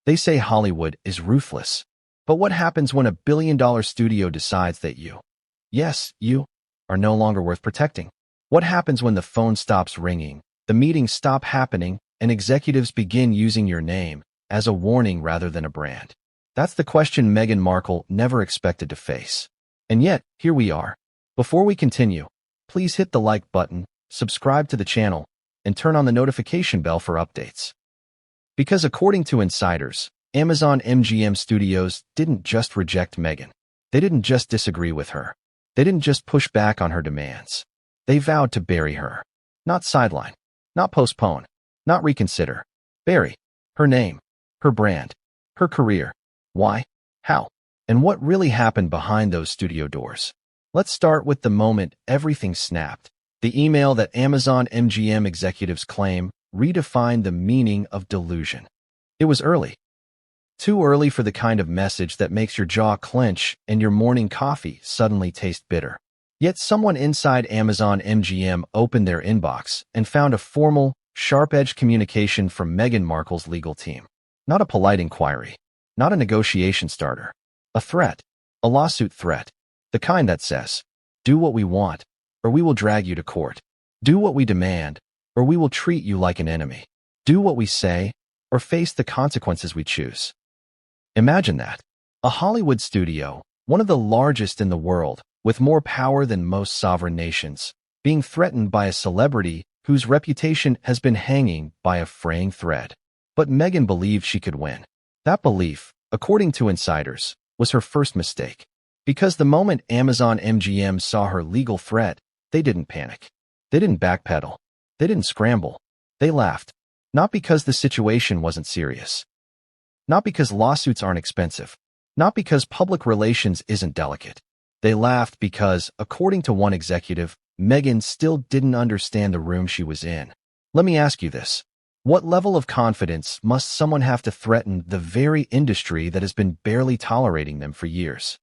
They say Hollywood is ruthless. But what happens when a billion-dollar studio decides that yes, you, are no longer worth protecting? What happens when the phone stops ringing, the meetings stop happening, and executives begin using your name as a warning rather than a brand? That's the question Meghan Markle never expected to face. And yet, here we are. Before we continue, please hit the like button, subscribe to the channel, and turn on the notification bell for updates. Because according to insiders, Amazon MGM Studios didn't just reject Meghan. They didn't just disagree with her. They didn't just push back on her demands. They vowed to bury her. Not sideline. Not postpone. Not reconsider. Bury. Her name. Her brand. Her career. Why? How? And what really happened behind those studio doors? Let's start with the moment everything snapped. The email that Amazon MGM executives claim redefined the meaning of delusion. It was early. Too early for the kind of message that makes your jaw clench and your morning coffee suddenly taste bitter. Yet someone inside Amazon MGM opened their inbox and found a formal, sharp-edged communication from Meghan Markle's legal team. Not a polite inquiry. Not a negotiation starter. A threat. A lawsuit threat. The kind that says, do what we want, or we will drag you to court. Do what we demand, or we will treat you like an enemy. Do what we say, or face the consequences we choose. Imagine that. A Hollywood studio, one of the largest in the world, with more power than most sovereign nations, being threatened by a celebrity whose reputation has been hanging by a fraying thread. But Meghan believed she could win. That belief, according to insiders, was her first mistake. Because the moment Amazon MGM saw her legal threat, they didn't panic. They didn't backpedal. They didn't scramble. They laughed. Not because the situation wasn't serious. Not because lawsuits aren't expensive. Not because public relations isn't delicate. They laughed because, according to one executive, Meghan still didn't understand the room she was in. Let me ask you this. What level of confidence must someone have to threaten the very industry that has been barely tolerating them for years?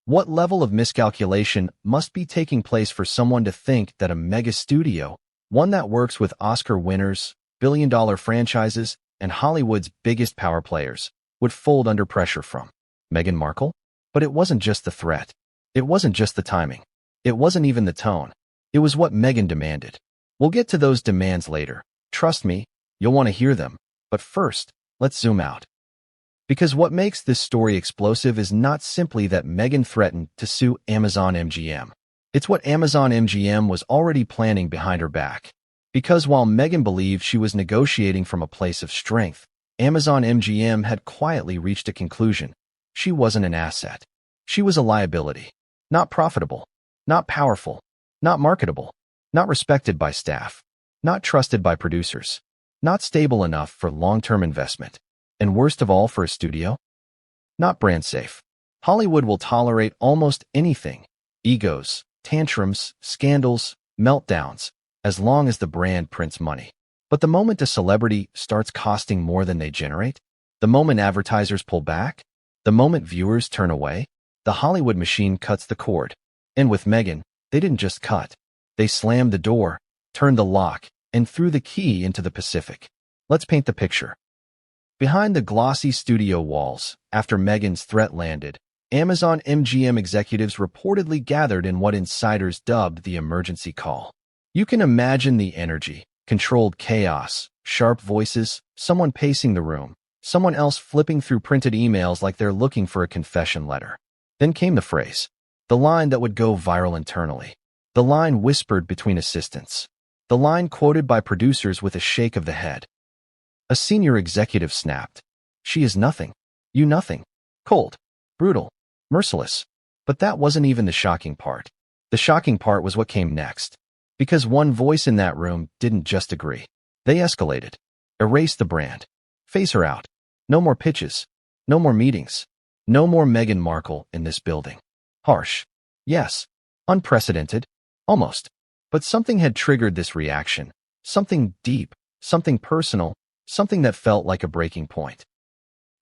What level of miscalculation must be taking place for someone to think that a mega studio, one that works with Oscar winners, billion-dollar franchises, and Hollywood's biggest power players, would fold under pressure from Meghan Markle? But it wasn't just the threat. It wasn't just the timing. It wasn't even the tone. It was what Meghan demanded. We'll get to those demands later. Trust me, you'll want to hear them. But first, let's zoom out. Because what makes this story explosive is not simply that Meghan threatened to sue Amazon MGM. It's what Amazon MGM was already planning behind her back. Because while Meghan believed she was negotiating from a place of strength, Amazon MGM had quietly reached a conclusion. She wasn't an asset. She was a liability. Not profitable. Not powerful. Not marketable. Not respected by staff. Not trusted by producers. Not stable enough for long-term investment. And worst of all for a studio? Not brand safe. Hollywood will tolerate almost anything. Egos, tantrums, scandals, meltdowns, as long as the brand prints money. But the moment a celebrity starts costing more than they generate, the moment advertisers pull back, the moment viewers turn away, the Hollywood machine cuts the cord. And with Meghan, they didn't just cut. They slammed the door, turned the lock, and threw the key into the Pacific. Let's paint the picture. Behind the glossy studio walls, after Meghan's threat landed, Amazon MGM executives reportedly gathered in what insiders dubbed the emergency call. You can imagine the energy, controlled chaos, sharp voices, someone pacing the room, someone else flipping through printed emails like they're looking for a confession letter. Then came the phrase, the line that would go viral internally, the line whispered between assistants, the line quoted by producers with a shake of the head. A senior executive snapped. She is nothing. You nothing. Cold. Brutal. Merciless. But that wasn't even the shocking part. The shocking part was what came next. Because one voice in that room didn't just agree. They escalated. Erase the brand. Phase her out. No more pitches. No more meetings. No more Meghan Markle in this building. Harsh. Yes. Unprecedented. Almost. But something had triggered this reaction. Something deep. Something personal. Something that felt like a breaking point.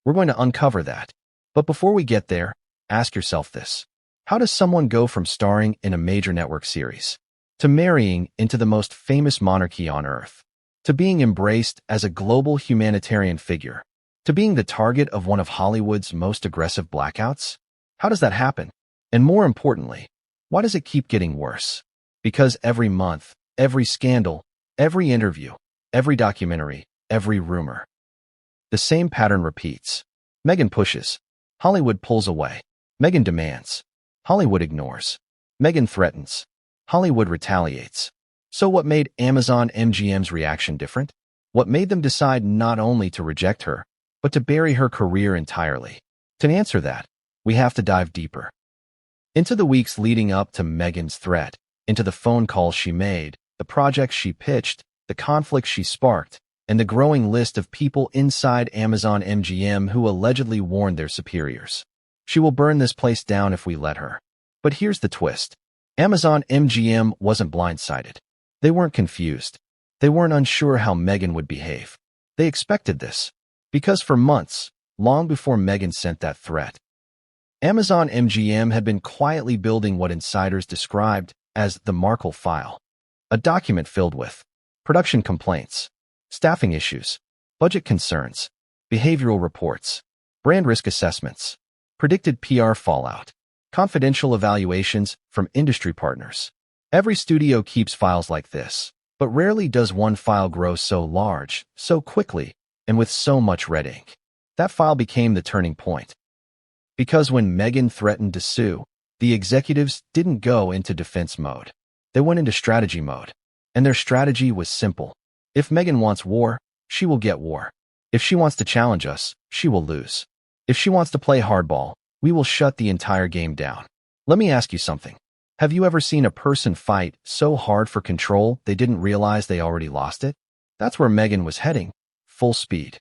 We're going to uncover that. But before we get there, ask yourself this. How does someone go from starring in a major network series to marrying into the most famous monarchy on earth, to being embraced as a global humanitarian figure, to being the target of one of Hollywood's most aggressive blackouts? How does that happen? And more importantly, why does it keep getting worse? Because every month, every scandal, every interview, every documentary, every rumor, the same pattern repeats. Meghan pushes. Hollywood pulls away. Meghan demands. Hollywood ignores. Meghan threatens. Hollywood retaliates. So what made Amazon MGM's reaction different? What made them decide not only to reject her, but to bury her career entirely? To answer that, we have to dive deeper into the weeks leading up to Meghan's threat, into the phone calls she made, the projects she pitched, the conflicts she sparked, and the growing list of people inside Amazon MGM who allegedly warned their superiors. She will burn this place down if we let her. But here's the twist. Amazon MGM wasn't blindsided. They weren't confused. They weren't unsure how Meghan would behave. They expected this. Because for months, long before Meghan sent that threat, Amazon MGM had been quietly building what insiders described as the Markle file, a document filled with production complaints, staffing issues, budget concerns, behavioral reports, brand risk assessments, predicted PR fallout, confidential evaluations from industry partners. Every studio keeps files like this, but rarely does one file grow so large, so quickly, and with so much red ink. That file became the turning point. Because when Meghan threatened to sue, the executives didn't go into defense mode. They went into strategy mode. And their strategy was simple. If Meghan wants war, she will get war. If she wants to challenge us, she will lose. If she wants to play hardball, we will shut the entire game down. Let me ask you something. Have you ever seen a person fight so hard for control they didn't realize they already lost it? That's where Meghan was heading, full speed.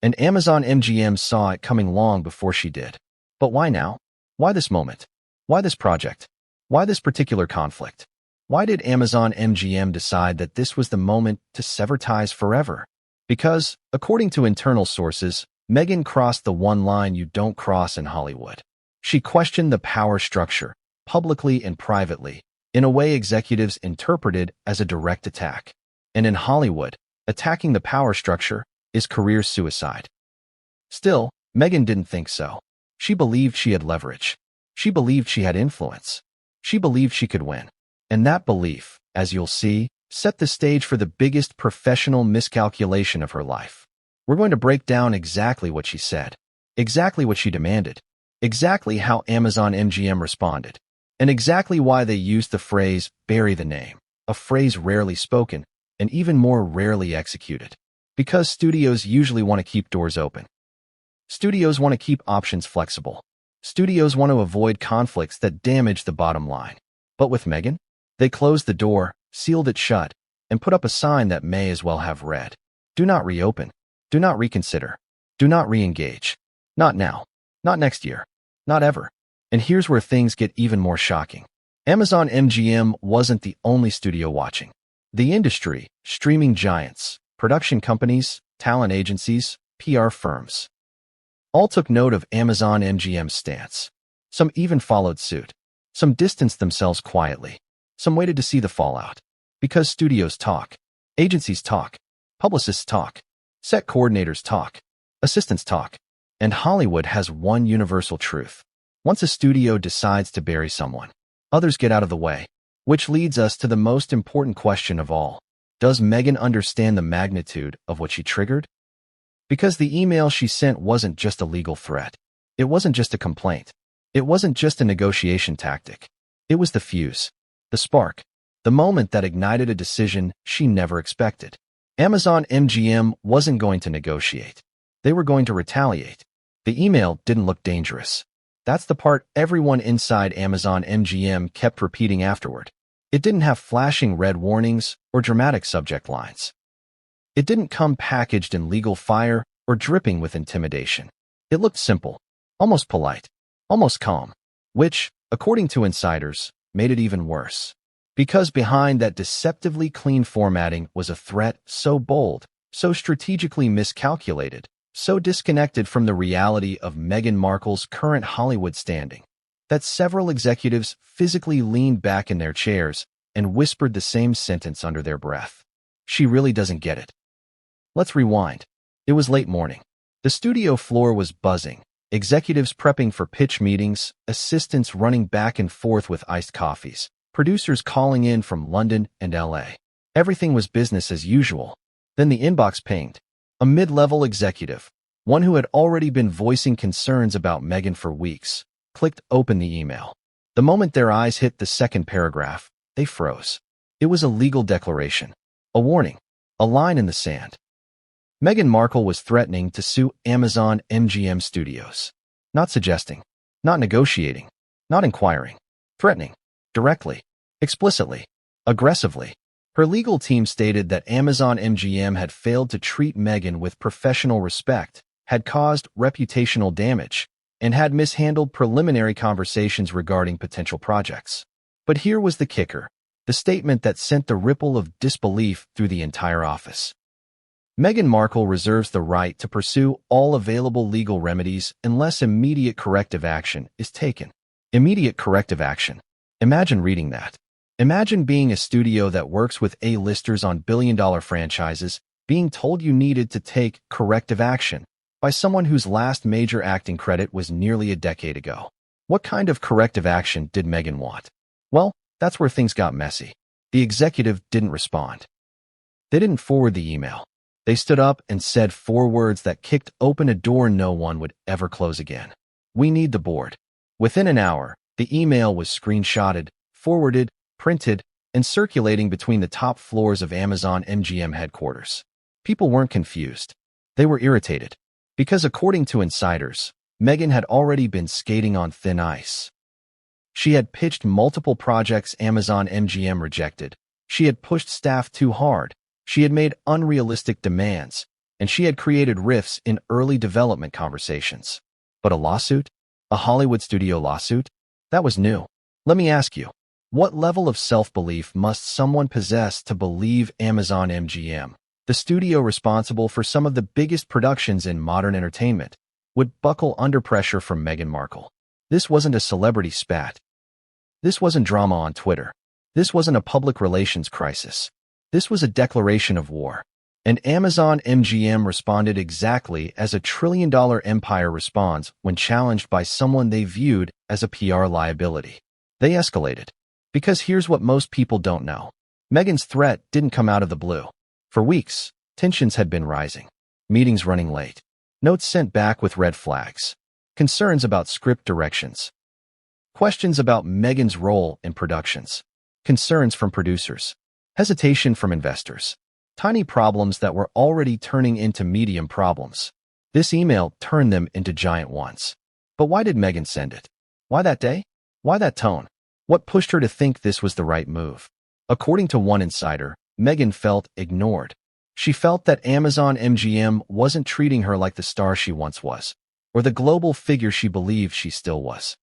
And Amazon MGM saw it coming long before she did. But why now? Why this moment? Why this project? Why this particular conflict? Why did Amazon MGM decide that this was the moment to sever ties forever? Because, according to internal sources, Meghan crossed the one line you don't cross in Hollywood. She questioned the power structure, publicly and privately, in a way executives interpreted as a direct attack. And in Hollywood, attacking the power structure is career suicide. Still, Meghan didn't think so. She believed she had leverage. She believed she had influence. She believed she could win. And that belief, as you'll see, set the stage for the biggest professional miscalculation of her life. We're going to break down exactly what she said, exactly what she demanded, exactly how Amazon MGM responded, and exactly why they used the phrase, bury the name, a phrase rarely spoken and even more rarely executed. Because studios usually want to keep doors open. Studios want to keep options flexible. Studios want to avoid conflicts that damage the bottom line. But with Meghan, they closed the door, sealed it shut, and put up a sign that may as well have read, do not reopen, do not reconsider, do not re-engage. Not now, not next year, not ever. And here's where things get even more shocking. Amazon MGM wasn't the only studio watching. The industry, streaming giants, production companies, talent agencies, PR firms, all took note of Amazon MGM's stance. Some even followed suit. Some distanced themselves quietly. Some waited to see the fallout. Because studios talk. Agencies talk. Publicists talk. Set coordinators talk. Assistants talk. And Hollywood has one universal truth. Once a studio decides to bury someone, others get out of the way. Which leads us to the most important question of all. Does Meghan understand the magnitude of what she triggered? Because the email she sent wasn't just a legal threat. It wasn't just a complaint. It wasn't just a negotiation tactic. It was the fuse, the spark, the moment that ignited a decision she never expected. Amazon MGM wasn't going to negotiate. They were going to retaliate. The email didn't look dangerous. That's the part everyone inside Amazon MGM kept repeating afterward. It didn't have flashing red warnings or dramatic subject lines. It didn't come packaged in legal fire or dripping with intimidation. It looked simple, almost polite, almost calm, which, according to insiders, made it even worse. Because behind that deceptively clean formatting was a threat so bold, so strategically miscalculated, so disconnected from the reality of Meghan Markle's current Hollywood standing, that several executives physically leaned back in their chairs and whispered the same sentence under their breath. She really doesn't get it. Let's rewind. It was late morning. The studio floor was buzzing, executives prepping for pitch meetings, assistants running back and forth with iced coffees, producers calling in from London and LA. Everything was business as usual. Then the inbox pinged. A mid-level executive, one who had already been voicing concerns about Meghan for weeks, clicked open the email. The moment their eyes hit the second paragraph, they froze. It was a legal declaration, a warning, a line in the sand. Meghan Markle was threatening to sue Amazon MGM Studios. Not suggesting, not negotiating, not inquiring, threatening, directly, explicitly, aggressively. Her legal team stated that Amazon MGM had failed to treat Meghan with professional respect, had caused reputational damage, and had mishandled preliminary conversations regarding potential projects. But here was the kicker, the statement that sent the ripple of disbelief through the entire office. Meghan Markle reserves the right to pursue all available legal remedies unless immediate corrective action is taken. Immediate corrective action. Imagine reading that. Imagine being a studio that works with A-listers on billion-dollar franchises, being told you needed to take corrective action by someone whose last major acting credit was nearly a decade ago. What kind of corrective action did Meghan want? Well, that's where things got messy. The executive didn't respond. They didn't forward the email. They stood up and said 4 words that kicked open a door no one would ever close again. We need the board. Within an hour, the email was screenshotted, forwarded, printed, and circulating between the top floors of Amazon MGM headquarters. People weren't confused. They were irritated. Because according to insiders, Meghan had already been skating on thin ice. She had pitched multiple projects Amazon MGM rejected. She had pushed staff too hard. She had made unrealistic demands, and she had created rifts in early development conversations. But a lawsuit? A Hollywood studio lawsuit? That was new. Let me ask you, what level of self-belief must someone possess to believe Amazon MGM, the studio responsible for some of the biggest productions in modern entertainment, would buckle under pressure from Meghan Markle? This wasn't a celebrity spat. This wasn't drama on Twitter. This wasn't a public relations crisis. This was a declaration of war. And Amazon MGM responded exactly as a trillion-dollar empire responds when challenged by someone they viewed as a PR liability. They escalated. Because here's what most people don't know. Meghan's threat didn't come out of the blue. For weeks, tensions had been rising. Meetings running late. Notes sent back with red flags. Concerns about script directions. Questions about Meghan's role in productions. Concerns from producers. Hesitation from investors. Tiny problems that were already turning into medium problems. This email turned them into giant ones. But why did Meghan send it? Why that day? Why that tone? What pushed her to think this was the right move? According to one insider, Meghan felt ignored. She felt that Amazon MGM wasn't treating her like the star she once was, or the global figure she believed she still was.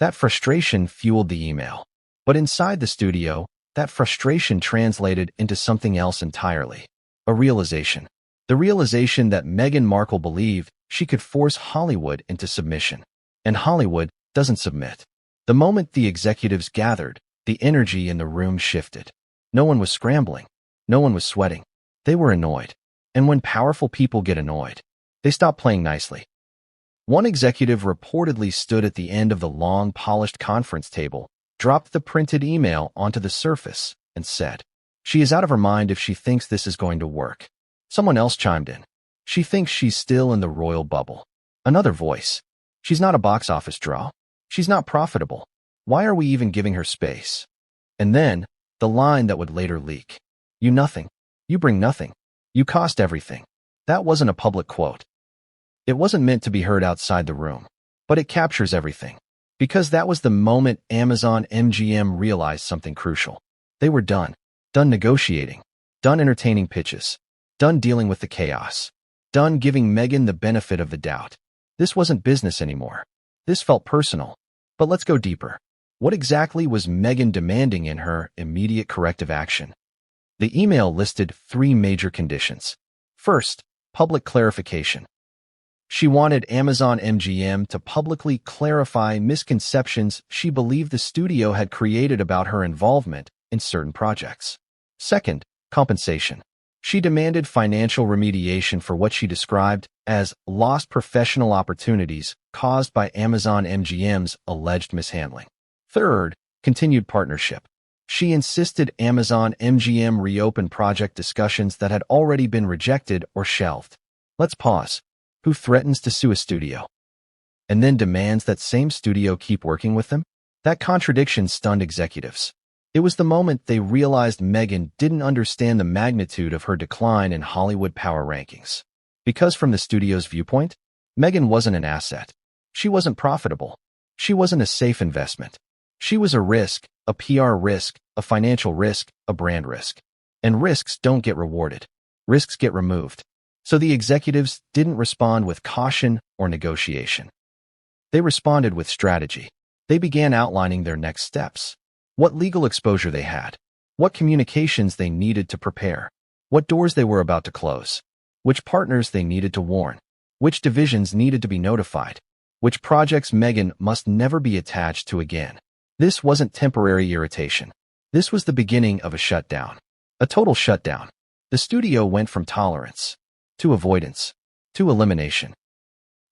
That frustration fueled the email. But inside the studio, that frustration translated into something else entirely. A realization. The realization that Meghan Markle believed she could force Hollywood into submission. And Hollywood doesn't submit. The moment the executives gathered, the energy in the room shifted. No one was scrambling. No one was sweating. They were annoyed. And when powerful people get annoyed, they stop playing nicely. One executive reportedly stood at the end of the long, polished conference table, dropped the printed email onto the surface, and said, "She is out of her mind if she thinks this is going to work." Someone else chimed in. "She thinks she's still in the royal bubble." Another voice. "She's not a box office draw. She's not profitable. Why are we even giving her space?" And then, the line that would later leak. "You nothing. You bring nothing. You cost everything." That wasn't a public quote. It wasn't meant to be heard outside the room, but it captures everything. Because that was the moment Amazon MGM realized something crucial. They were done. Done negotiating. Done entertaining pitches. Done dealing with the chaos. Done giving Meghan the benefit of the doubt. This wasn't business anymore. This felt personal. But let's go deeper. What exactly was Meghan demanding in her immediate corrective action? The email listed 3 major conditions. First, public clarification. She wanted Amazon MGM to publicly clarify misconceptions she believed the studio had created about her involvement in certain projects. Second, compensation. She demanded financial remediation for what she described as lost professional opportunities caused by Amazon MGM's alleged mishandling. Third, continued partnership. She insisted Amazon MGM reopen project discussions that had already been rejected or shelved. Let's pause. Who threatens to sue a studio and then demands that same studio keep working with them? That contradiction stunned executives. It was the moment they realized Meghan didn't understand the magnitude of her decline in Hollywood power rankings. Because from the studio's viewpoint, Meghan wasn't an asset. She wasn't profitable. She wasn't a safe investment. She was a risk, a PR risk, a financial risk, a brand risk. And risks don't get rewarded. Risks get removed. So the executives didn't respond with caution or negotiation. They responded with strategy. They began outlining their next steps. What legal exposure they had. What communications they needed to prepare. What doors they were about to close. Which partners they needed to warn. Which divisions needed to be notified. Which projects Meghan must never be attached to again. This wasn't temporary irritation. This was the beginning of a shutdown. A total shutdown. The studio went from tolerance to avoidance to elimination.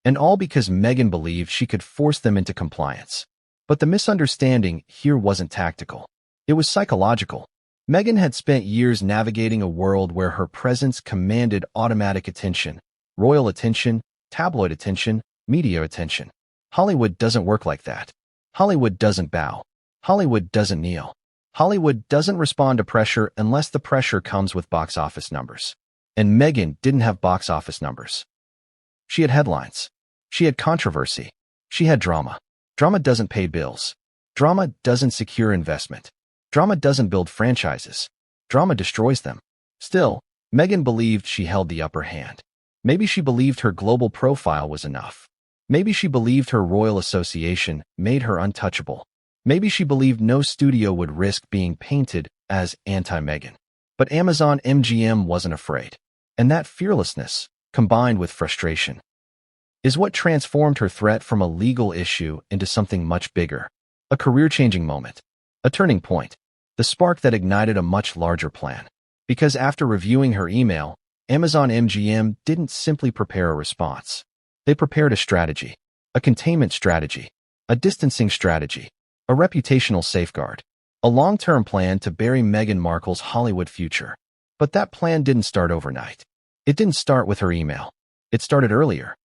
And all because Meghan believed she could force them into compliance. But the misunderstanding here wasn't tactical. It was psychological. Meghan had spent years navigating a world where her presence commanded automatic attention, royal attention, tabloid attention, media attention. Hollywood doesn't work like that. Hollywood doesn't bow. Hollywood doesn't kneel. Hollywood doesn't respond to pressure unless the pressure comes with box office numbers. And Meghan didn't have box office numbers. She had headlines. She had controversy. She had drama. Drama doesn't pay bills. Drama doesn't secure investment. Drama doesn't build franchises. Drama destroys them. Still, Meghan believed she held the upper hand. Maybe she believed her global profile was enough. Maybe she believed her royal association made her untouchable. Maybe she believed no studio would risk being painted as anti-Meghan. But Amazon MGM wasn't afraid. And that fearlessness, combined with frustration, is what transformed her threat from a legal issue into something much bigger. A career-changing moment. A turning point. The spark that ignited a much larger plan. Because after reviewing her email, Amazon MGM didn't simply prepare a response. They prepared a strategy. A containment strategy. A distancing strategy. A reputational safeguard. A long-term plan to bury Meghan Markle's Hollywood future. But that plan didn't start overnight. It didn't start with her email. It started earlier.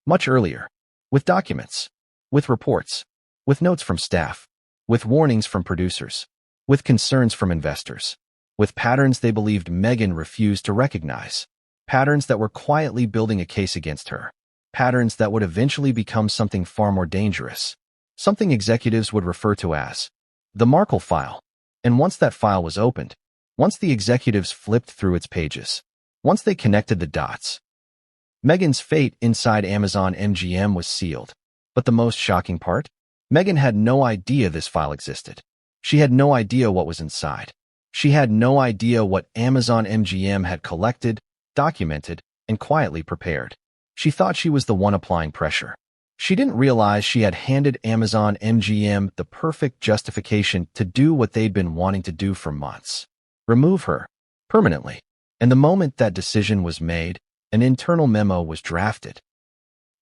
Much earlier. With documents. With reports. With notes from staff. With warnings from producers. With concerns from investors. With patterns they believed Meghan refused to recognize. Patterns that were quietly building a case against her. Patterns that would eventually become something far more dangerous. Something executives would refer to as the Markle file. And once that file was opened, once the executives flipped through its pages, once they connected the dots, Meghan's fate inside Amazon MGM was sealed. But the most shocking part? Meghan had no idea this file existed. She had no idea what was inside. She had no idea what Amazon MGM had collected, documented, and quietly prepared. She thought she was the one applying pressure. She didn't realize she had handed Amazon MGM the perfect justification to do what they'd been wanting to do for months. Remove her. Permanently. And the moment that decision was made, an internal memo was drafted.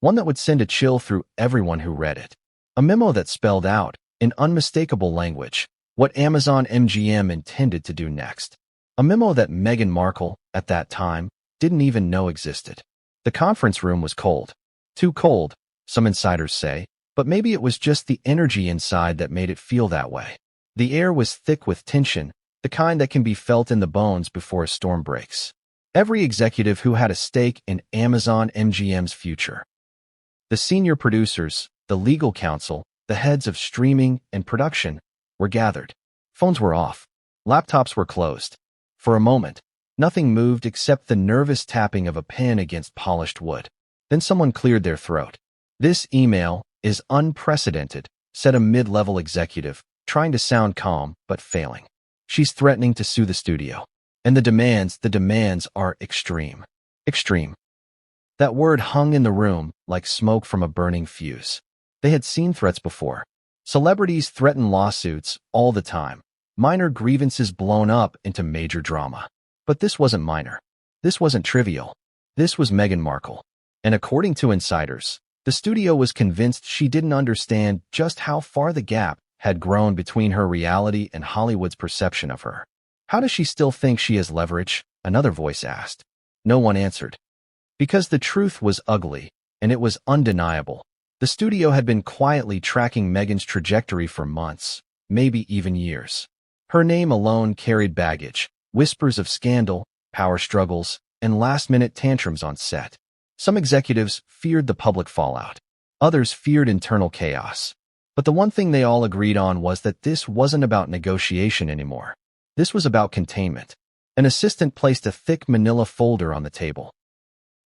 One that would send a chill through everyone who read it. A memo that spelled out, in unmistakable language, what Amazon MGM intended to do next. A memo that Meghan Markle, at that time, didn't even know existed. The conference room was cold. Too cold, some insiders say, but maybe it was just the energy inside that made it feel that way. The air was thick with tension, the kind that can be felt in the bones before a storm breaks. Every executive who had a stake in Amazon MGM's future. The senior producers, the legal counsel, the heads of streaming and production, were gathered. Phones were off. Laptops were closed. For a moment, nothing moved except the nervous tapping of a pen against polished wood. Then someone cleared their throat. "This email is unprecedented," said a mid-level executive, trying to sound calm but failing. "She's threatening to sue the studio. And the demands are extreme." Extreme. That word hung in the room like smoke from a burning fuse. They had seen threats before. Celebrities threaten lawsuits all the time. Minor grievances blown up into major drama. But this wasn't minor. This wasn't trivial. This was Meghan Markle. And according to insiders, the studio was convinced she didn't understand just how far the gap had grown between her reality and Hollywood's perception of her. How does she still think she has leverage? Another voice asked. No one answered. Because the truth was ugly, and it was undeniable. The studio had been quietly tracking Meghan's trajectory for months, maybe even years. Her name alone carried baggage, whispers of scandal, power struggles, and last-minute tantrums on set. Some executives feared the public fallout. Others feared internal chaos. But the one thing they all agreed on was that this wasn't about negotiation anymore. This was about containment. An assistant placed a thick manila folder on the table.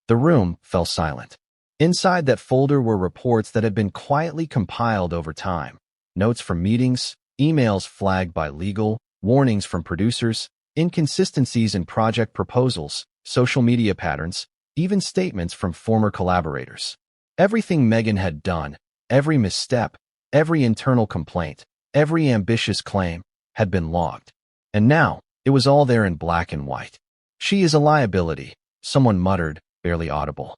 The room fell silent. Inside that folder were reports that had been quietly compiled over time. Notes from meetings, emails flagged by legal, warnings from producers, inconsistencies in project proposals, social media patterns, even statements from former collaborators. Everything Meghan had done, every misstep, every internal complaint, every ambitious claim, had been logged. And now, it was all there in black and white. She is a liability, someone muttered, barely audible.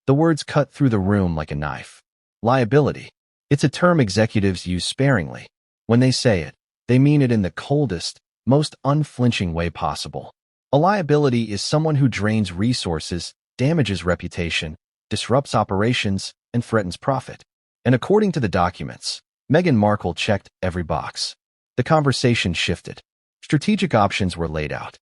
The words cut through the room like a knife. Liability. It's a term executives use sparingly. When they say it, they mean it in the coldest, most unflinching way possible. A liability is someone who drains resources, damages reputation, disrupts operations, and threatens profit. And according to the documents, Meghan Markle checked every box. The conversation shifted. Strategic options were laid out.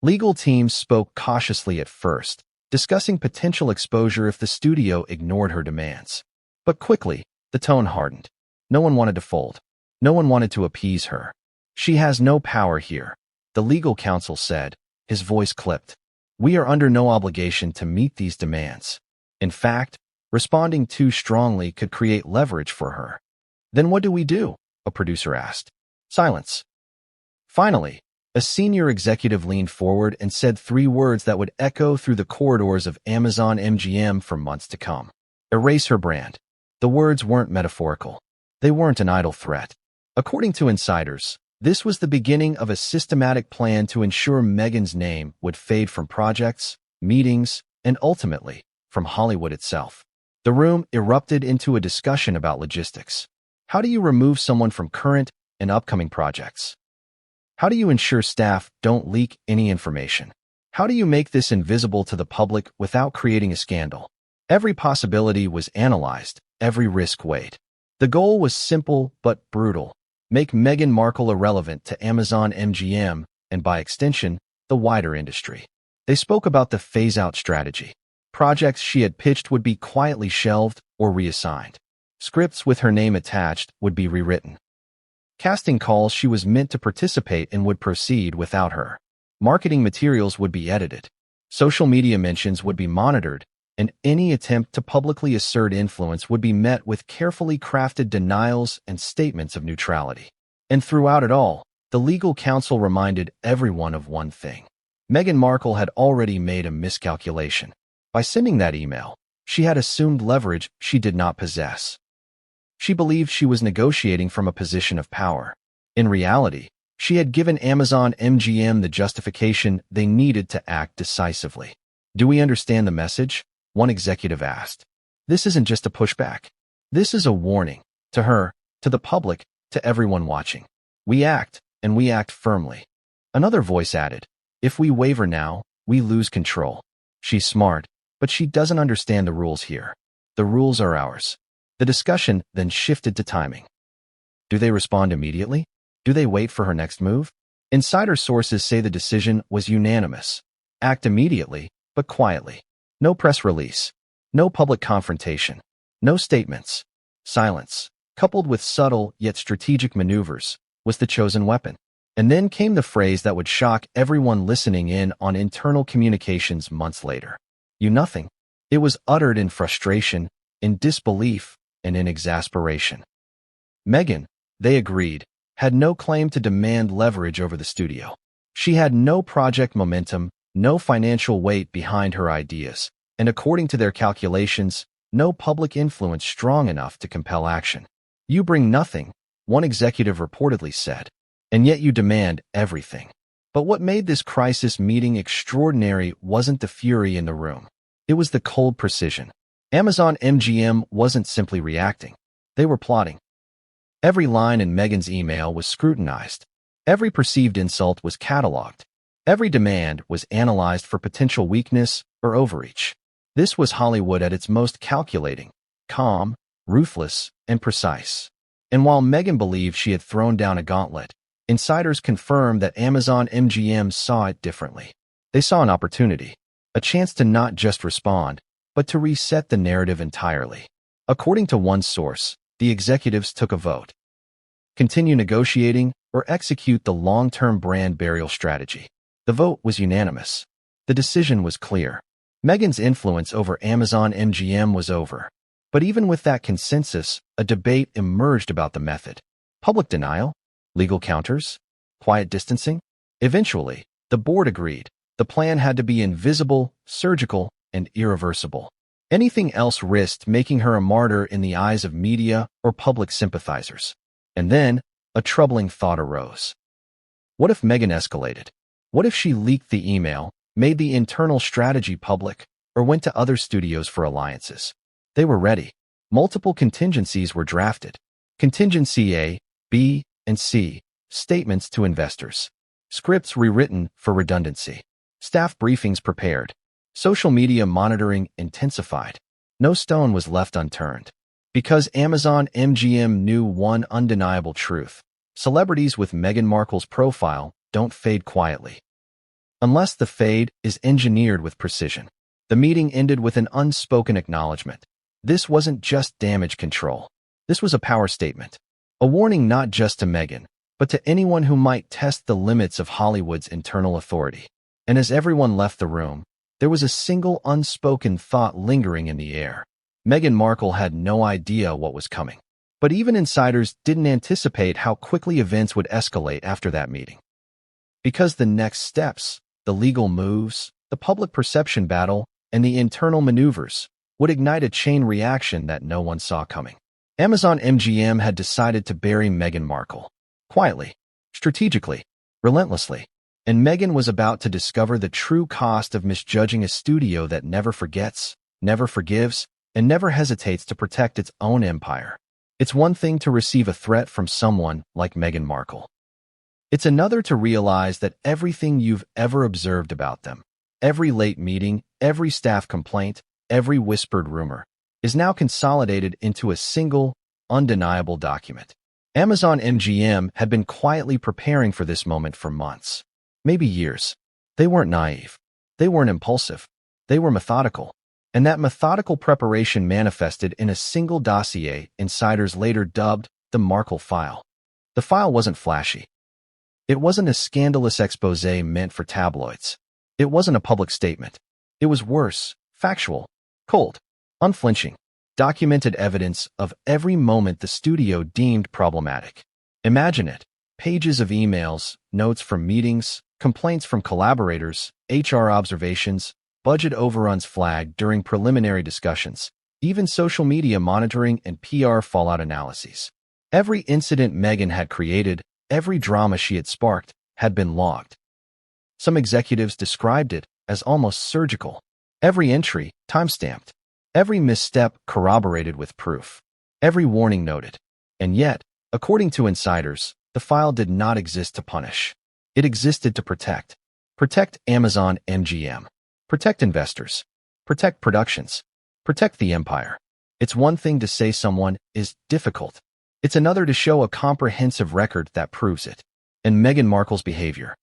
Legal teams spoke cautiously at first, discussing potential exposure if the studio ignored her demands. But quickly, the tone hardened. No one wanted to fold. No one wanted to appease her. She has no power here, the legal counsel said, his voice clipped. We are under no obligation to meet these demands. In fact, responding too strongly could create leverage for her. Then what do we do? A producer asked. Silence. Finally, a senior executive leaned forward and said 3 words that would echo through the corridors of Amazon MGM for months to come. Erase her brand. The words weren't metaphorical. They weren't an idle threat. According to insiders, this was the beginning of a systematic plan to ensure Meghan's name would fade from projects, meetings, and ultimately, from Hollywood itself. The room erupted into a discussion about logistics. How do you remove someone from current and upcoming projects? How do you ensure staff don't leak any information? How do you make this invisible to the public without creating a scandal? Every possibility was analyzed, every risk weighed. The goal was simple but brutal. Make Meghan Markle irrelevant to Amazon MGM and, by extension, the wider industry. They spoke about the phase-out strategy. Projects she had pitched would be quietly shelved or reassigned. Scripts with her name attached would be rewritten. Casting calls she was meant to participate in would proceed without her. Marketing materials would be edited. Social media mentions would be monitored, and any attempt to publicly assert influence would be met with carefully crafted denials and statements of neutrality. And throughout it all, the legal counsel reminded everyone of one thing. Meghan Markle had already made a miscalculation. By sending that email, she had assumed leverage she did not possess. She believed she was negotiating from a position of power. In reality, she had given Amazon MGM the justification they needed to act decisively. Do we understand the message? One executive asked. This isn't just a pushback. This is a warning. To her, to the public, to everyone watching. We act, and we act firmly. Another voice added, if we waver now, we lose control. She's smart, but she doesn't understand the rules here. The rules are ours. The discussion then shifted to timing. Do they respond immediately? Do they wait for her next move? Insider sources say the decision was unanimous. Act immediately, but quietly. No press release. No public confrontation. No statements. Silence, coupled with subtle yet strategic maneuvers, was the chosen weapon. And then came the phrase that would shock everyone listening in on internal communications months later. You nothing. It was uttered in frustration, in disbelief, and in exasperation. Meghan, they agreed, had no claim to demand leverage over the studio. She had no project momentum, no financial weight behind her ideas, and according to their calculations, no public influence strong enough to compel action. You bring nothing, one executive reportedly said, and yet you demand everything. But what made this crisis meeting extraordinary wasn't the fury in the room. It was the cold precision. Amazon MGM wasn't simply reacting. They were plotting. Every line in Meghan's email was scrutinized. Every perceived insult was cataloged. Every demand was analyzed for potential weakness or overreach. This was Hollywood at its most calculating, calm, ruthless, and precise. And while Meghan believed she had thrown down a gauntlet, insiders confirmed that Amazon MGM saw it differently. They saw an opportunity, a chance to not just respond, but to reset the narrative entirely. According to one source, the executives took a vote. Continue negotiating or execute the long-term brand burial strategy. The vote was unanimous. The decision was clear. Meghan's influence over Amazon MGM was over. But even with that consensus, a debate emerged about the method. Public denial? Legal counters? Quiet distancing? Eventually, the board agreed. The plan had to be invisible, surgical, and irreversible. Anything else risked making her a martyr in the eyes of media or public sympathizers. And then, a troubling thought arose. What if Meghan escalated? What if she leaked the email, made the internal strategy public, or went to other studios for alliances? They were ready. Multiple contingencies were drafted. Contingency A, B, and C, statements to investors. Scripts rewritten for redundancy. Staff briefings prepared. Social media monitoring intensified. No stone was left unturned. Because Amazon MGM knew one undeniable truth. Celebrities with Meghan Markle's profile don't fade quietly. Unless the fade is engineered with precision. The meeting ended with an unspoken acknowledgement. This wasn't just damage control. This was a power statement. A warning not just to Meghan, but to anyone who might test the limits of Hollywood's internal authority. And as everyone left the room, there was a single unspoken thought lingering in the air. Meghan Markle had no idea what was coming. But even insiders didn't anticipate how quickly events would escalate after that meeting. Because the next steps, the legal moves, the public perception battle, and the internal maneuvers would ignite a chain reaction that no one saw coming. Amazon MGM had decided to bury Meghan Markle. Quietly, strategically, relentlessly. And Meghan was about to discover the true cost of misjudging a studio that never forgets, never forgives, and never hesitates to protect its own empire. It's one thing to receive a threat from someone like Meghan Markle. It's another to realize that everything you've ever observed about them, every late meeting, every staff complaint, every whispered rumor, is now consolidated into a single, undeniable document. Amazon MGM had been quietly preparing for this moment for months, maybe years. They weren't naive. They weren't impulsive. They were methodical. And that methodical preparation manifested in a single dossier insiders later dubbed the Markle file. The file wasn't flashy. It wasn't a scandalous expose meant for tabloids. It wasn't a public statement. It was worse, factual, cold, unflinching, documented evidence of every moment the studio deemed problematic. Imagine it. Pages of emails, notes from meetings, complaints from collaborators, HR observations, budget overruns flagged during preliminary discussions, even social media monitoring and PR fallout analyses. Every incident Meghan had created, every drama she had sparked, had been logged. Some executives described it as almost surgical. Every entry, timestamped. Every misstep corroborated with proof. Every warning noted. And yet, according to insiders, the file did not exist to punish. It existed to protect. Protect Amazon MGM. Protect investors. Protect productions. Protect the empire. It's one thing to say someone is difficult. It's another to show a comprehensive record that proves it. And Meghan Markle's behavior.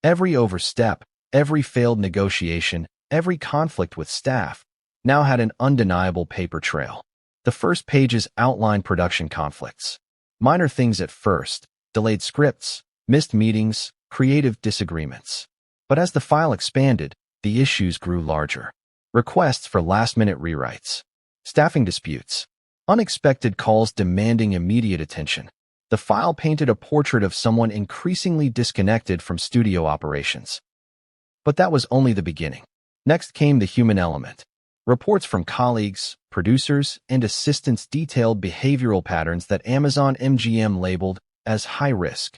Every overstep, every failed negotiation, every conflict with staff now had an undeniable paper trail. The first pages outlined production conflicts. Minor things at first, delayed scripts, missed meetings, creative disagreements. But as the file expanded, the issues grew larger. Requests for last-minute rewrites, staffing disputes, unexpected calls demanding immediate attention. The file painted a portrait of someone increasingly disconnected from studio operations. But that was only the beginning. Next came the human element. Reports from colleagues, producers, and assistants detailed behavioral patterns that Amazon MGM labeled as high risk.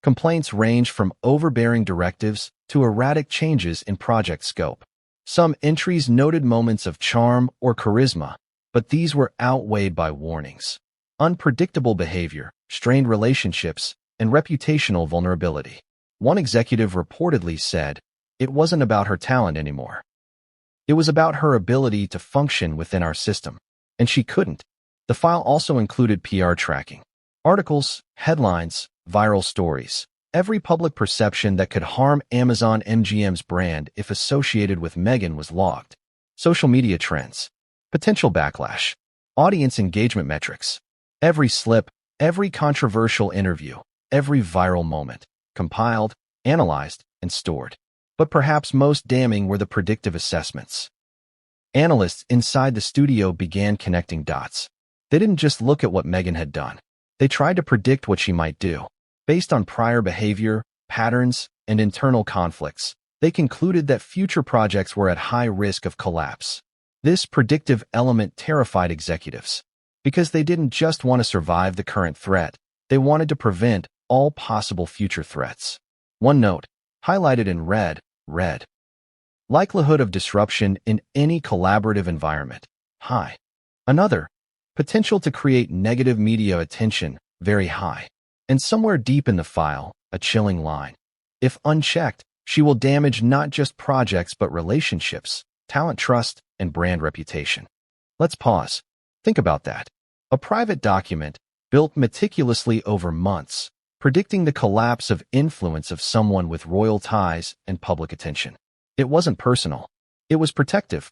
Complaints range from overbearing directives to erratic changes in project scope. Some entries noted moments of charm or charisma, but these were outweighed by warnings. Unpredictable behavior, strained relationships, and reputational vulnerability. One executive reportedly said, "It wasn't about her talent anymore. It was about her ability to function within our system, and she couldn't." The file also included PR tracking. Articles, headlines, viral stories. Every public perception that could harm Amazon MGM's brand if associated with Meghan was logged. Social media trends. Potential backlash. Audience engagement metrics. Every slip, every controversial interview, every viral moment. Compiled, analyzed, and stored. But perhaps most damning were the predictive assessments. Analysts inside the studio began connecting dots. They didn't just look at what Meghan had done. They tried to predict what she might do. Based on prior behavior, patterns, and internal conflicts, they concluded that future projects were at high risk of collapse. This predictive element terrified executives, because they didn't just want to survive the current threat, they wanted to prevent all possible future threats. One note, highlighted in red. Likelihood of disruption in any collaborative environment, high. Another, potential to create negative media attention, very high. And somewhere deep in the file, a chilling line. If unchecked, she will damage not just projects but relationships, talent trust, and brand reputation. Let's pause. Think about that. A private document, built meticulously over months, predicting the collapse of influence of someone with royal ties and public attention. It wasn't personal. It was protective.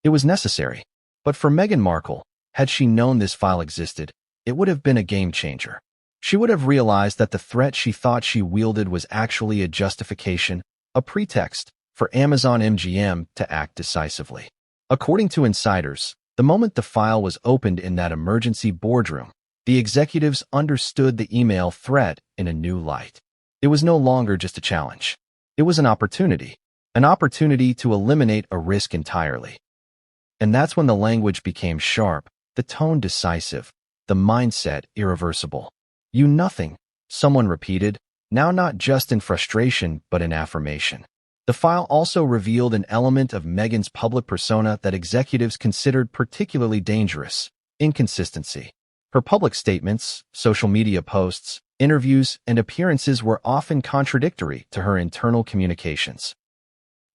It was necessary. But for Meghan Markle, had she known this file existed, it would have been a game changer. She would have realized that the threat she thought she wielded was actually a justification, a pretext, for Amazon MGM to act decisively. According to insiders, the moment the file was opened in that emergency boardroom, the executives understood the email threat in a new light. It was no longer just a challenge. It was an opportunity to eliminate a risk entirely. And that's when the language became sharp, the tone decisive, the mindset irreversible. "You nothing," someone repeated, now not just in frustration but in affirmation. The file also revealed an element of Meghan's public persona that executives considered particularly dangerous: inconsistency. Her public statements, social media posts, interviews, and appearances were often contradictory to her internal communications.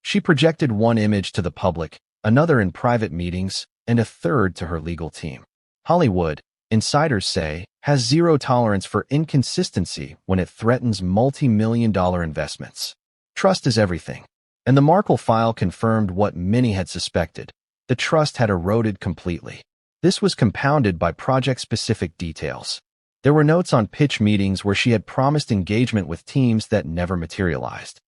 She projected one image to the public, another in private meetings, and a third to her legal team. Hollywood, insiders say, has zero tolerance for inconsistency when it threatens multi-million-dollar investments. Trust is everything. And the Markle file confirmed what many had suspected. The trust had eroded completely. This was compounded by project-specific details. There were notes on pitch meetings where she had promised engagement with teams that never materialized.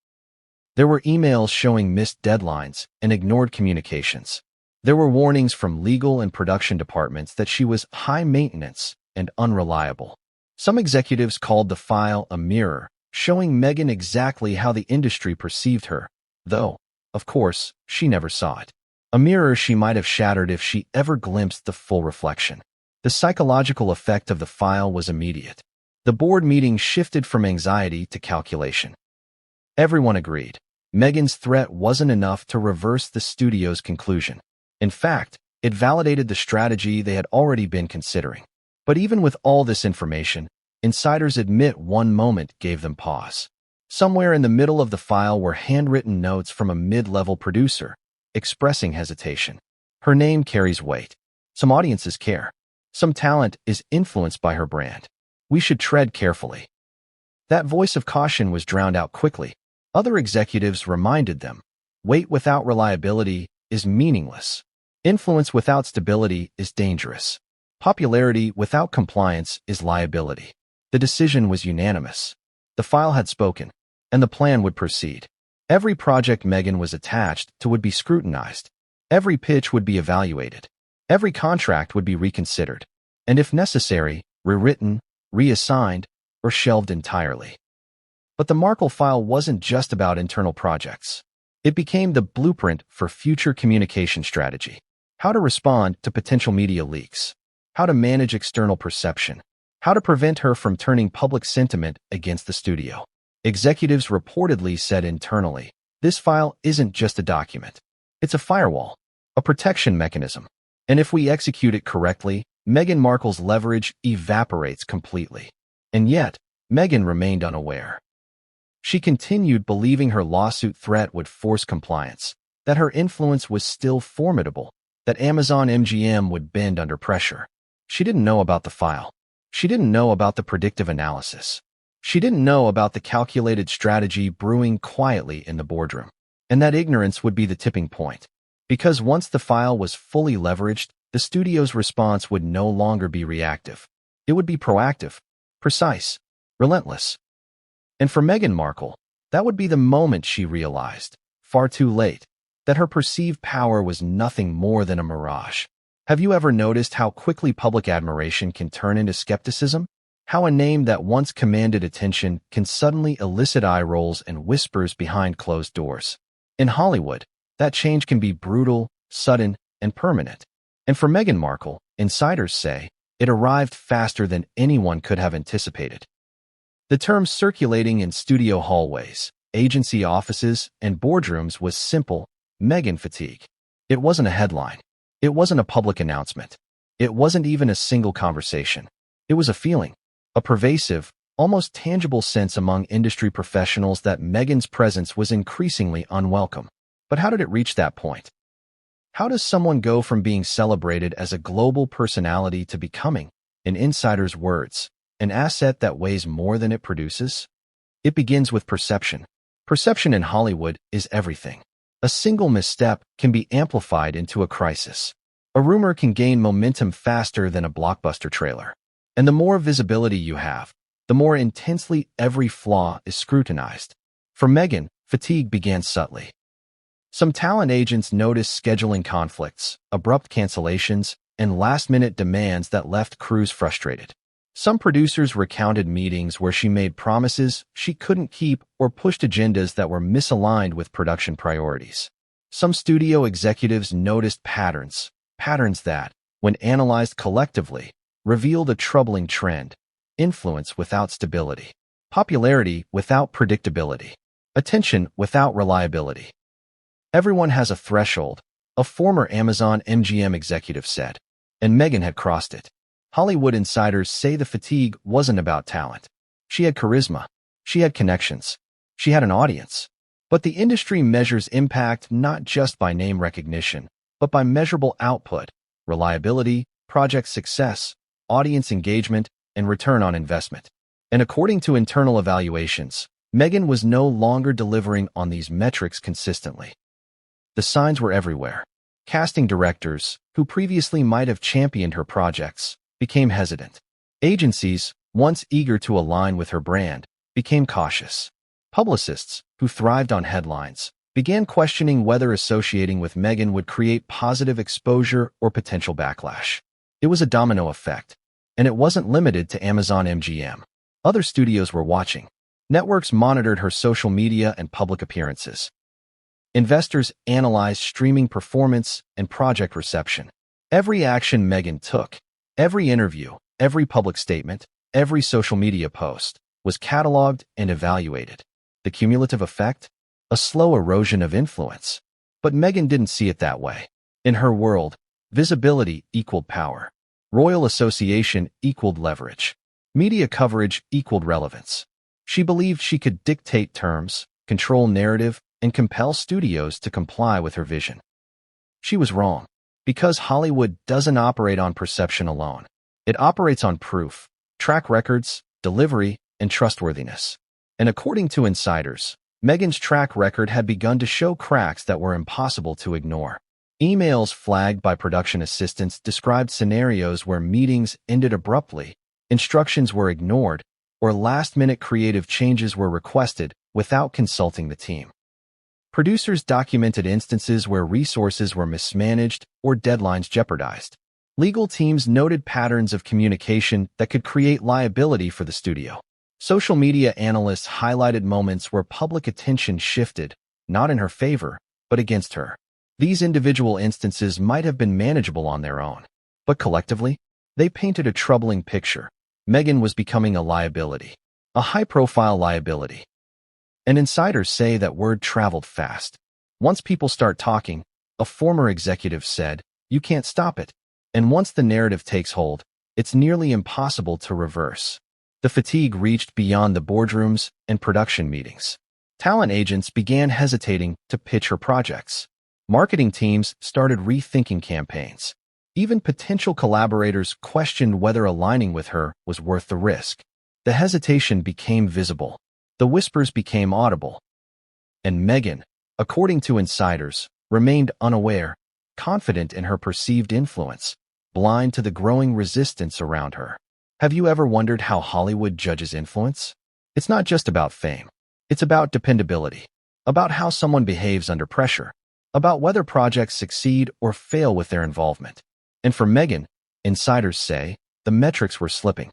There were emails showing missed deadlines and ignored communications. There were warnings from legal and production departments that she was high maintenance and unreliable. Some executives called the file a mirror, showing Meghan exactly how the industry perceived her, though, of course, she never saw it. A mirror she might have shattered if she ever glimpsed the full reflection. The psychological effect of the file was immediate. The board meeting shifted from anxiety to calculation. Everyone agreed. Meghan's threat wasn't enough to reverse the studio's conclusion. In fact, it validated the strategy they had already been considering. But even with all this information, insiders admit one moment gave them pause. Somewhere in the middle of the file were handwritten notes from a mid-level producer, expressing hesitation. Her name carries weight. Some audiences care. Some talent is influenced by her brand. We should tread carefully. That voice of caution was drowned out quickly. Other executives reminded them, weight without reliability is meaningless. Influence without stability is dangerous. Popularity without compliance is liability. The decision was unanimous. The file had spoken, and the plan would proceed. Every project Meghan was attached to would be scrutinized. Every pitch would be evaluated. Every contract would be reconsidered. And if necessary, rewritten, reassigned, or shelved entirely. But the Markle file wasn't just about internal projects. It became the blueprint for future communication strategy. How to respond to potential media leaks. How to manage external perception. how to prevent her from turning public sentiment against the studio. Executives reportedly said internally, this file isn't just a document. It's a firewall, a protection mechanism. And if we execute it correctly, Meghan Markle's leverage evaporates completely. And yet, Meghan remained unaware. She continued believing her lawsuit threat would force compliance, that her influence was still formidable, that Amazon MGM would bend under pressure. She didn't know about the file. She didn't know about the predictive analysis. She didn't know about the calculated strategy brewing quietly in the boardroom. And that ignorance would be the tipping point. Because once the file was fully leveraged, the studio's response would no longer be reactive. It would be proactive, precise, relentless. And for Meghan Markle, that would be the moment she realized, far too late, that her perceived power was nothing more than a mirage. Have you ever noticed how quickly public admiration can turn into skepticism? How a name that once commanded attention can suddenly elicit eye rolls and whispers behind closed doors? In Hollywood, that change can be brutal, sudden, and permanent. And for Meghan Markle, insiders say, it arrived faster than anyone could have anticipated. The term circulating in studio hallways, agency offices, and boardrooms was simple: Meghan fatigue. It wasn't a headline. It wasn't a public announcement. It wasn't even a single conversation. It was a feeling, a pervasive, almost tangible sense among industry professionals that Meghan's presence was increasingly unwelcome. But how did it reach that point? How does someone go from being celebrated as a global personality to becoming, in insiders' words, an asset that weighs more than it produces? It begins with perception. Perception in Hollywood is everything. A single misstep can be amplified into a crisis. A rumor can gain momentum faster than a blockbuster trailer. And the more visibility you have, the more intensely every flaw is scrutinized. For Meghan, fatigue began subtly. Some talent agents noticed scheduling conflicts, abrupt cancellations, and last-minute demands that left crews frustrated. Some producers recounted meetings where she made promises she couldn't keep or pushed agendas that were misaligned with production priorities. Some studio executives noticed patterns that, when analyzed collectively, revealed a troubling trend: influence without stability, popularity without predictability, attention without reliability. Everyone has a threshold, a former Amazon MGM executive said, and Meghan had crossed it. Hollywood insiders say the fatigue wasn't about talent. She had charisma. She had connections. She had an audience. But the industry measures impact not just by name recognition, but by measurable output, reliability, project success, audience engagement, and return on investment. And according to internal evaluations, Meghan was no longer delivering on these metrics consistently. The signs were everywhere. Casting directors, who previously might have championed her projects, became hesitant. Agencies, once eager to align with her brand, became cautious. Publicists, who thrived on headlines, began questioning whether associating with Meghan would create positive exposure or potential backlash. It was a domino effect, and it wasn't limited to Amazon MGM. Other studios were watching. Networks monitored her social media and public appearances. Investors analyzed streaming performance and project reception. Every action Meghan took, every interview, every public statement, every social media post, was cataloged and evaluated. The cumulative effect? A slow erosion of influence. But Meghan didn't see it that way. In her world, visibility equaled power. Royal association equaled leverage. Media coverage equaled relevance. She believed she could dictate terms, control narrative, and compel studios to comply with her vision. She was wrong, because Hollywood doesn't operate on perception alone. It operates on proof, track records, delivery, and trustworthiness. And according to insiders, Meghan's track record had begun to show cracks that were impossible to ignore. Emails flagged by production assistants described scenarios where meetings ended abruptly, instructions were ignored, or last-minute creative changes were requested without consulting the team. Producers documented instances where resources were mismanaged or deadlines jeopardized. Legal teams noted patterns of communication that could create liability for the studio. Social media analysts highlighted moments where public attention shifted, not in her favor, but against her. These individual instances might have been manageable on their own, but collectively, they painted a troubling picture, Meghan was becoming a liability, a high-profile liability. And insiders say that word traveled fast. Once people start talking, a former executive said, you can't stop it. And once the narrative takes hold, it's nearly impossible to reverse. The fatigue reached beyond the boardrooms and production meetings. Talent agents began hesitating to pitch her projects. Marketing teams started rethinking campaigns. Even potential collaborators questioned whether aligning with her was worth the risk. The hesitation became visible. The whispers became audible. And Meghan, according to insiders, remained unaware, confident in her perceived influence, blind to the growing resistance around her. Have you ever wondered how Hollywood judges influence? It's not just about fame. It's about dependability, about how someone behaves under pressure, about whether projects succeed or fail with their involvement. And for Meghan, insiders say, the metrics were slipping.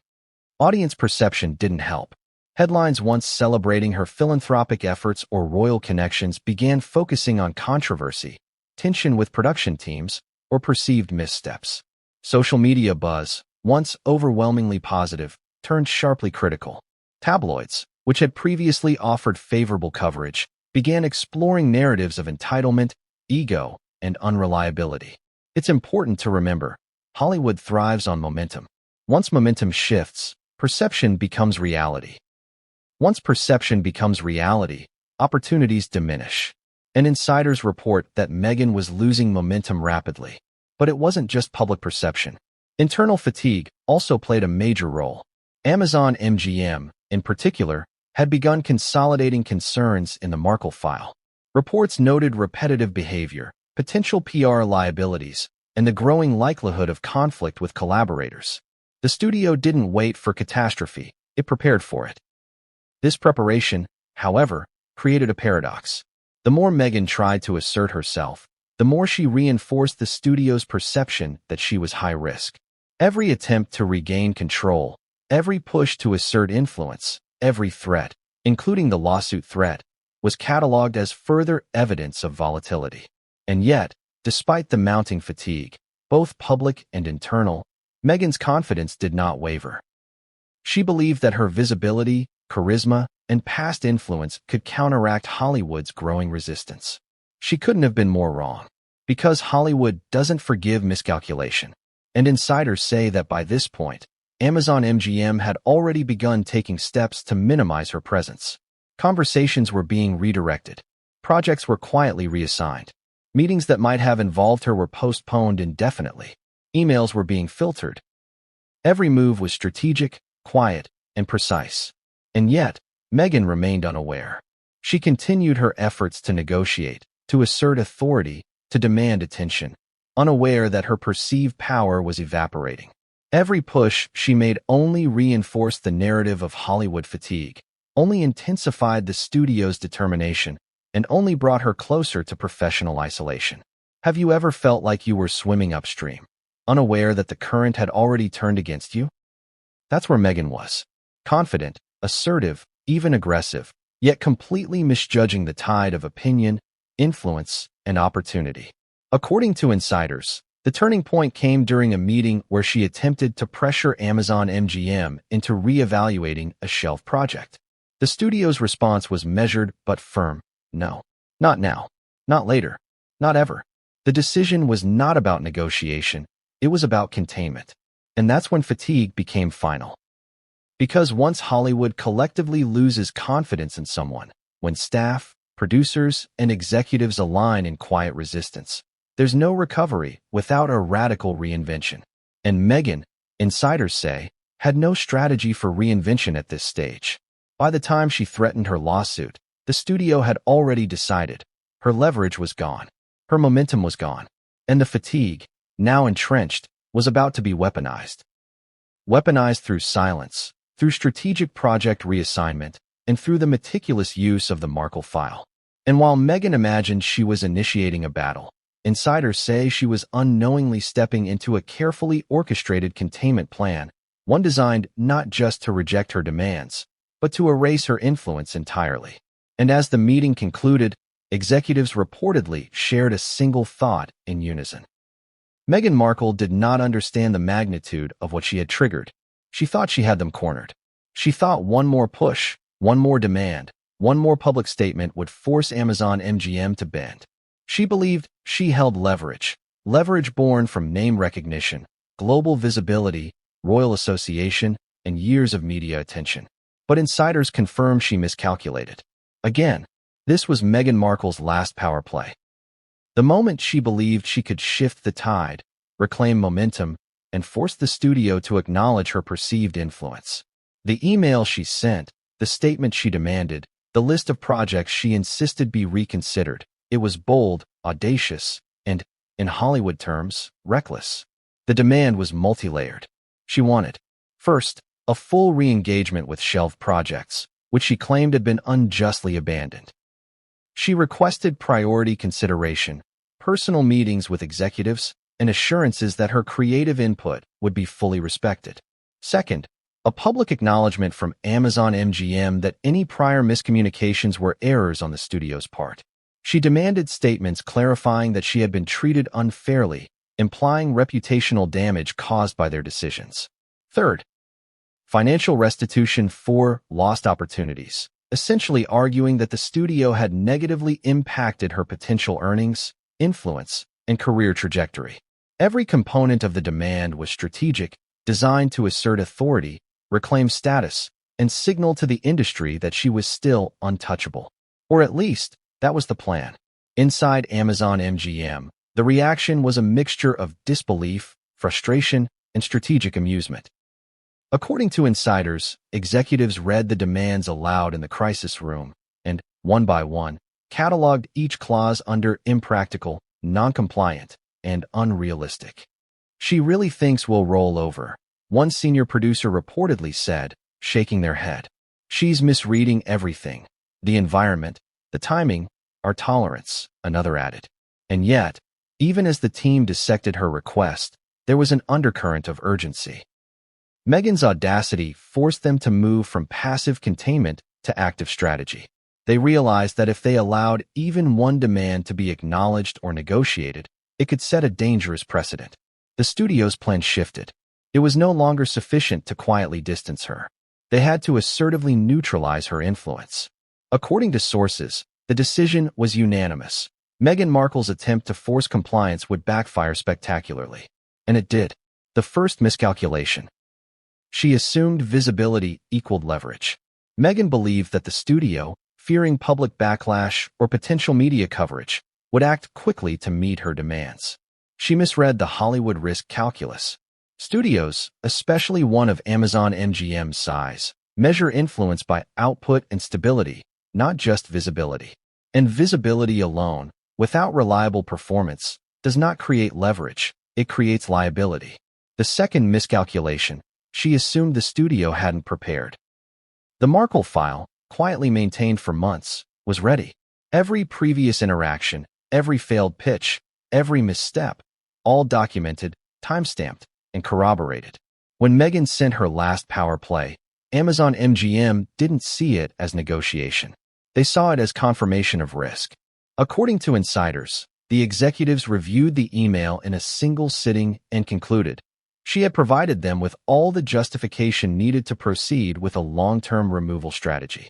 Audience perception didn't help. Headlines once celebrating her philanthropic efforts or royal connections began focusing on controversy, tension with production teams, or perceived missteps. Social media buzz, once overwhelmingly positive, turned sharply critical. Tabloids, which had previously offered favorable coverage, began exploring narratives of entitlement, ego, and unreliability. It's important to remember, Hollywood thrives on momentum. Once momentum shifts, perception becomes reality. Once perception becomes reality, opportunities diminish. And insiders report that Meghan was losing momentum rapidly. But it wasn't just public perception. Internal fatigue also played a major role. Amazon MGM, in particular, had begun consolidating concerns in the Markle file. Reports noted repetitive behavior, potential PR liabilities, and the growing likelihood of conflict with collaborators. The studio didn't wait for catastrophe, it prepared for it. This preparation, however, created a paradox. The more Meghan tried to assert herself, the more she reinforced the studio's perception that she was high risk. Every attempt to regain control, every push to assert influence, every threat, including the lawsuit threat, was cataloged as further evidence of volatility. And yet, despite the mounting fatigue, both public and internal, Meghan's confidence did not waver. She believed that her visibility, charisma, and past influence could counteract Hollywood's growing resistance. She couldn't have been more wrong, because Hollywood doesn't forgive miscalculation. And insiders say that by this point, Amazon MGM had already begun taking steps to minimize her presence. Conversations were being redirected. Projects were quietly reassigned. Meetings that might have involved her were postponed indefinitely. Emails were being filtered. Every move was strategic, quiet, and precise. And yet, Meghan remained unaware. She continued her efforts to negotiate, to assert authority, to demand attention, unaware that her perceived power was evaporating. Every push she made only reinforced the narrative of Hollywood fatigue, only intensified the studio's determination, and only brought her closer to professional isolation. Have you ever felt like you were swimming upstream, unaware that the current had already turned against you? That's where Meghan was. Confident, assertive, even aggressive, yet completely misjudging the tide of opinion, influence, and opportunity. According to insiders, the turning point came during a meeting where she attempted to pressure Amazon MGM into re-evaluating a shelf project. The studio's response was measured but firm. No, not now, not later, not ever. The decision was not about negotiation, it was about containment. And that's when fatigue became final. Because once Hollywood collectively loses confidence in someone, when staff, producers, and executives align in quiet resistance, there's no recovery without a radical reinvention. And Meghan, insiders say, had no strategy for reinvention at this stage. By the time she threatened her lawsuit, the studio had already decided. Her leverage was gone. Her momentum was gone. And the fatigue, now entrenched, was about to be weaponized. Weaponized through silence, through strategic project reassignment, and through the meticulous use of the Markle file. And while Meghan imagined she was initiating a battle, insiders say she was unknowingly stepping into a carefully orchestrated containment plan, one designed not just to reject her demands, but to erase her influence entirely. And as the meeting concluded, executives reportedly shared a single thought in unison. Meghan Markle did not understand the magnitude of what she had triggered. She thought she had them cornered. She thought one more push, one more demand, one more public statement would force Amazon MGM to bend. She believed she held leverage, leverage born from name recognition, global visibility, royal association, and years of media attention. But insiders confirmed she miscalculated. Again, this was Meghan Markle's last power play. The moment she believed she could shift the tide, reclaim momentum, and force the studio to acknowledge her perceived influence. The email she sent, the statement she demanded, the list of projects she insisted be reconsidered, it was bold, audacious, and, in Hollywood terms, reckless. The demand was multi-layered. She wanted, first, a full re-engagement with shelved projects, which she claimed had been unjustly abandoned. She requested priority consideration, personal meetings with executives, and assurances that her creative input would be fully respected. Second, a public acknowledgement from Amazon MGM that any prior miscommunications were errors on the studio's part. She demanded statements clarifying that she had been treated unfairly, implying reputational damage caused by their decisions. Third, financial restitution for lost opportunities, essentially arguing that the studio had negatively impacted her potential earnings, influence, and career trajectory. Every component of the demand was strategic, designed to assert authority, reclaim status, and signal to the industry that she was still untouchable. Or at least, that was the plan. Inside Amazon MGM, the reaction was a mixture of disbelief, frustration, and strategic amusement. According to insiders, executives read the demands aloud in the crisis room and, one by one, cataloged each clause under impractical, non-compliant, and unrealistic. "She really thinks we'll roll over," one senior producer reportedly said, shaking their head. "She's misreading everything. The environment, the timing, our tolerance," another added. And yet, even as the team dissected her request, there was an undercurrent of urgency. Meghan's audacity forced them to move from passive containment to active strategy. They realized that if they allowed even one demand to be acknowledged or negotiated, it could set a dangerous precedent. The studio's plan shifted. It was no longer sufficient to quietly distance her. They had to assertively neutralize her influence. According to sources, the decision was unanimous. Meghan Markle's attempt to force compliance would backfire spectacularly. And it did. The first miscalculation. She assumed visibility equaled leverage. Meghan believed that the studio, fearing public backlash or potential media coverage, would act quickly to meet her demands. She misread the Hollywood risk calculus. Studios, especially one of Amazon MGM's size, measure influence by output and stability, not just visibility. And visibility alone, without reliable performance, does not create leverage, it creates liability. The second miscalculation, she assumed the studio hadn't prepared. The Markle file, quietly maintained for months, was ready. Every previous interaction, every failed pitch, every misstep, all documented, timestamped, and corroborated. When Meghan sent her last power play, Amazon MGM didn't see it as negotiation. They saw it as confirmation of risk. According to insiders, the executives reviewed the email in a single sitting and concluded she had provided them with all the justification needed to proceed with a long-term removal strategy.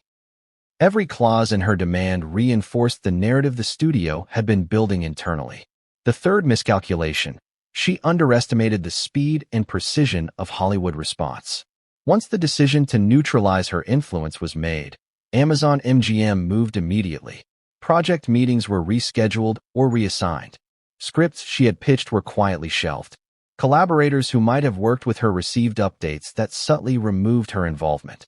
Every clause in her demand reinforced the narrative the studio had been building internally. The third miscalculation, she underestimated the speed and precision of Hollywood response. Once the decision to neutralize her influence was made, Amazon MGM moved immediately. Project meetings were rescheduled or reassigned. Scripts she had pitched were quietly shelved. Collaborators who might have worked with her received updates that subtly removed her involvement.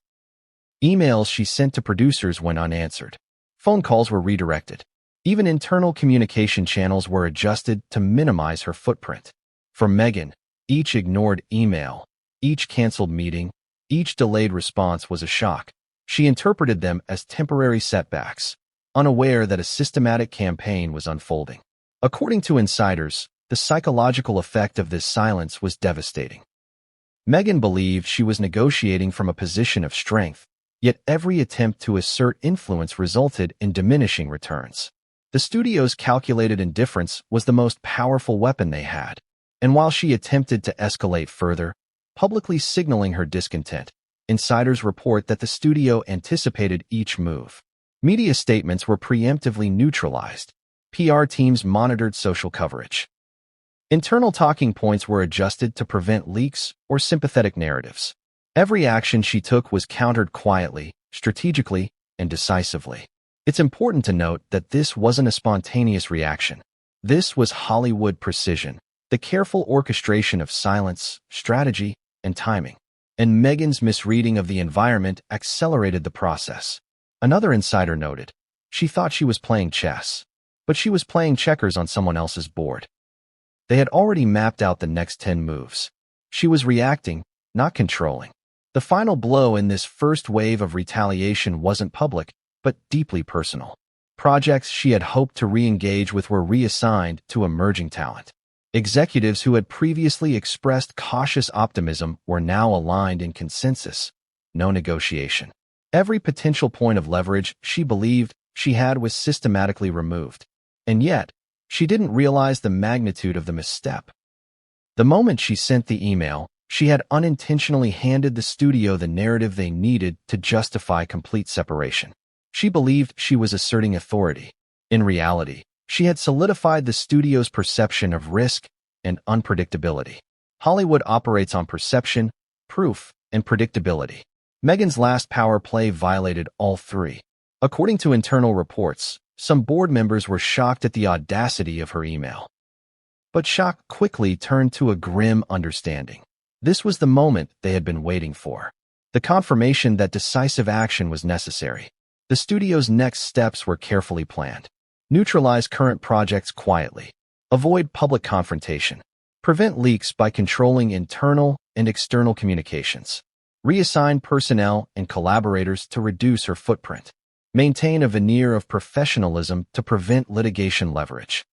Emails she sent to producers went unanswered. Phone calls were redirected. Even internal communication channels were adjusted to minimize her footprint. For Meghan, each ignored email, each canceled meeting, each delayed response was a shock. She interpreted them as temporary setbacks, unaware that a systematic campaign was unfolding. According to insiders, the psychological effect of this silence was devastating. Meghan believed she was negotiating from a position of strength, yet every attempt to assert influence resulted in diminishing returns. The studio's calculated indifference was the most powerful weapon they had, and while she attempted to escalate further, publicly signaling her discontent. Insiders report that the studio anticipated each move. Media statements were preemptively neutralized. PR teams monitored social coverage. Internal talking points were adjusted to prevent leaks or sympathetic narratives. Every action she took was countered quietly, strategically, and decisively. It's important to note that this wasn't a spontaneous reaction. This was Hollywood precision, the careful orchestration of silence, strategy, and timing. And Meghan's misreading of the environment accelerated the process. Another insider noted, she thought she was playing chess, but she was playing checkers on someone else's board. They had already mapped out the next 10 moves. She was reacting, not controlling. The final blow in this first wave of retaliation wasn't public, but deeply personal. Projects she had hoped to re-engage with were reassigned to emerging talent. Executives who had previously expressed cautious optimism were now aligned in consensus, no negotiation. Every potential point of leverage she believed she had was systematically removed. And yet, she didn't realize the magnitude of the misstep. The moment she sent the email, she had unintentionally handed the studio the narrative they needed to justify complete separation. She believed she was asserting authority. In reality, she had solidified the studio's perception of risk and unpredictability. Hollywood operates on perception, proof, and predictability. Meghan's last power play violated all three. According to internal reports, some board members were shocked at the audacity of her email. But shock quickly turned to a grim understanding. This was the moment they had been waiting for. The confirmation that decisive action was necessary. The studio's next steps were carefully planned. Neutralize current projects quietly. Avoid public confrontation. Prevent leaks by controlling internal and external communications. Reassign personnel and collaborators to reduce her footprint. Maintain a veneer of professionalism to prevent litigation leverage.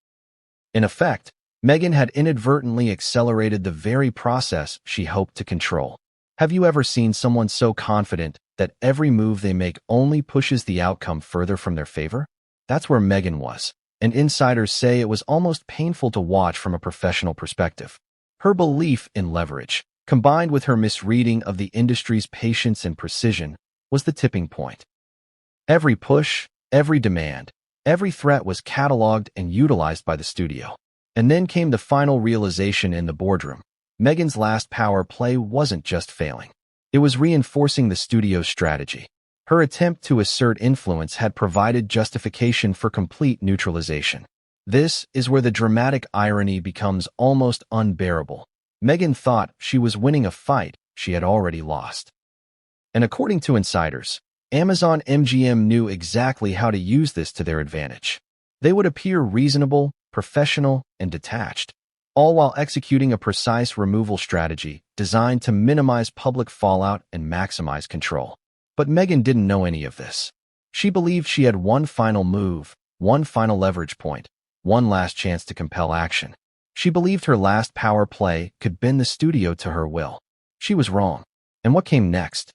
In effect, Meghan had inadvertently accelerated the very process she hoped to control. Have you ever seen someone so confident that every move they make only pushes the outcome further from their favor? That's where Meghan was, and insiders say it was almost painful to watch from a professional perspective. Her belief in leverage, combined with her misreading of the industry's patience and precision, was the tipping point. Every push, every demand, every threat was cataloged and utilized by the studio. And then came the final realization in the boardroom. Meghan's last power play wasn't just failing. It was reinforcing the studio's strategy. Her attempt to assert influence had provided justification for complete neutralization. This is where the dramatic irony becomes almost unbearable. Meghan thought she was winning a fight she had already lost. And according to insiders, Amazon MGM knew exactly how to use this to their advantage. They would appear reasonable, professional, and detached, all while executing a precise removal strategy designed to minimize public fallout and maximize control. But Meghan didn't know any of this. She believed she had one final move, one final leverage point, one last chance to compel action. She believed her last power play could bend the studio to her will. She was wrong. And what came next?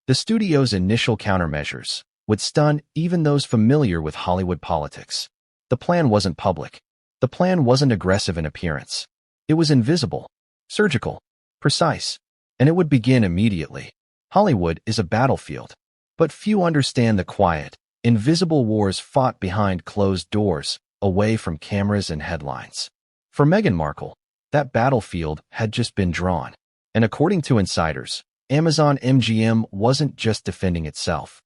The studio's initial countermeasures would stun even those familiar with Hollywood politics. The plan wasn't public. The plan wasn't aggressive in appearance. It was invisible, surgical, precise, and it would begin immediately. Hollywood is a battlefield, but few understand the quiet, invisible wars fought behind closed doors, away from cameras and headlines. For Meghan Markle, that battlefield had just been drawn. And according to insiders, Amazon MGM wasn't just defending itself.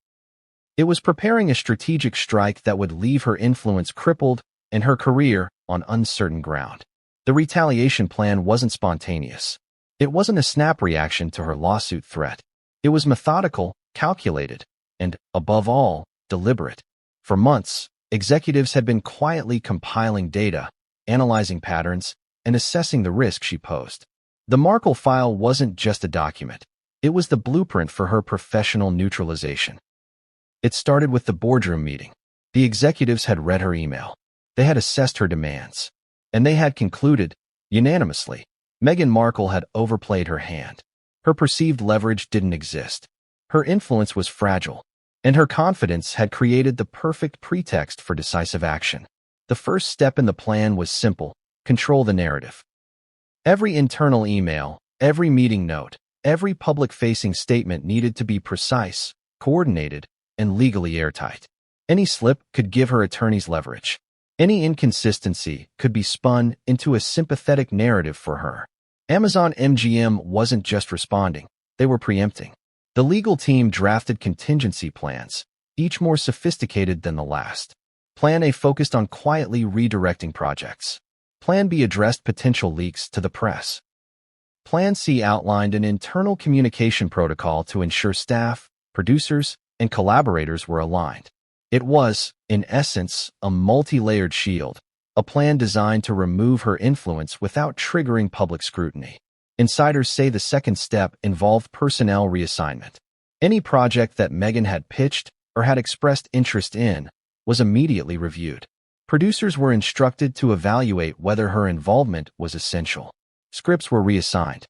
It was preparing a strategic strike that would leave her influence crippled and her career on uncertain ground. The retaliation plan wasn't spontaneous. It wasn't a snap reaction to her lawsuit threat. It was methodical, calculated, and, above all, deliberate. For months, executives had been quietly compiling data, analyzing patterns, and assessing the risk she posed. The Markle file wasn't just a document. It was the blueprint for her professional neutralization. It started with the boardroom meeting. The executives had read her email. They had assessed her demands. And they had concluded, unanimously, Meghan Markle had overplayed her hand. Her perceived leverage didn't exist. Her influence was fragile, and her confidence had created the perfect pretext for decisive action. The first step in the plan was simple: control the narrative. Every internal email, Every meeting note, every public-facing statement needed to be precise, coordinated, and legally airtight. Any slip could give her attorneys leverage. Any inconsistency could be spun into a sympathetic narrative for her. Amazon MGM wasn't just responding, they were preempting. The legal team drafted contingency plans, each more sophisticated than the last. Plan A focused on quietly redirecting projects. Plan B addressed potential leaks to the press. Plan C outlined an internal communication protocol to ensure staff, producers, and collaborators were aligned. It was, in essence, a multi-layered shield, a plan designed to remove her influence without triggering public scrutiny. Insiders say the second step involved personnel reassignment. Any project that Meghan had pitched or had expressed interest in was immediately reviewed. Producers were instructed to evaluate whether her involvement was essential. Scripts were reassigned.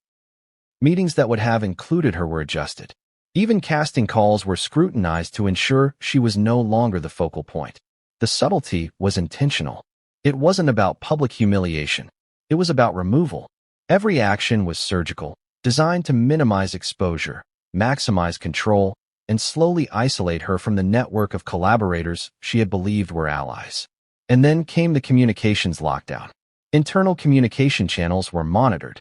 Meetings that would have included her were adjusted. Even casting calls were scrutinized to ensure she was no longer the focal point. The subtlety was intentional. It wasn't about public humiliation. It was about removal. Every action was surgical, designed to minimize exposure, maximize control, and slowly isolate her from the network of collaborators she had believed were allies. And then came the communications lockdown. Internal communication channels were monitored.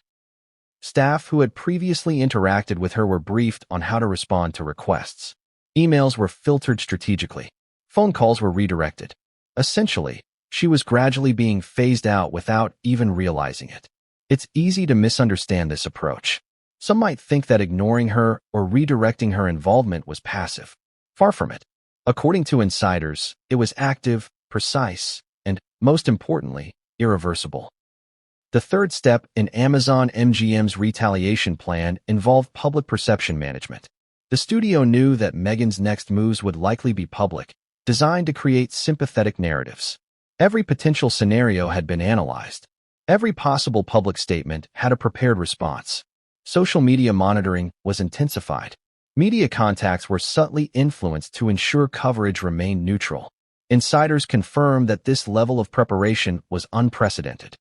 Staff who had previously interacted with her were briefed on how to respond to requests. Emails were filtered strategically. Phone calls were redirected. Essentially, she was gradually being phased out without even realizing it. It's easy to misunderstand this approach. Some might think that ignoring her or redirecting her involvement was passive. Far from it. According to insiders, it was active, precise, and, most importantly, irreversible. The third step in Amazon MGM's retaliation plan involved public perception management. The studio knew that Meghan's next moves would likely be public, designed to create sympathetic narratives. Every potential scenario had been analyzed. Every possible public statement had a prepared response. Social media monitoring was intensified. Media contacts were subtly influenced to ensure coverage remained neutral. Insiders confirmed that this level of preparation was unprecedented.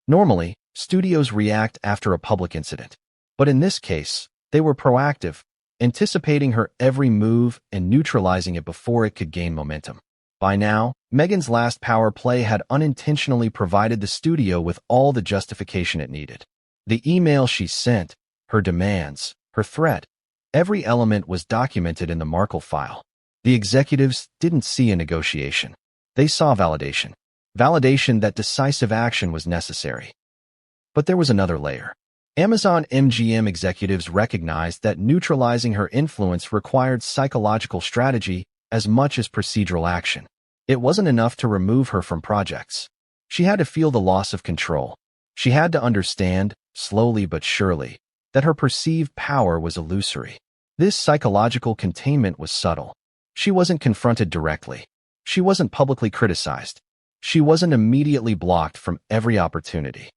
Normally, studios react after a public incident. But in this case, they were proactive, anticipating her every move and neutralizing it before it could gain momentum. By now, Meghan's last power play had unintentionally provided the studio with all the justification it needed. The email she sent, her demands, her threat, every element was documented in the Markle file. The executives didn't see a negotiation. They saw validation. Validation that decisive action was necessary. But there was another layer. Amazon MGM executives recognized that neutralizing her influence required psychological strategy as much as procedural action. It wasn't enough to remove her from projects. She had to feel the loss of control. She had to understand, slowly but surely, that her perceived power was illusory. This psychological containment was subtle. She wasn't confronted directly. She wasn't publicly criticized. She wasn't immediately blocked from every opportunity.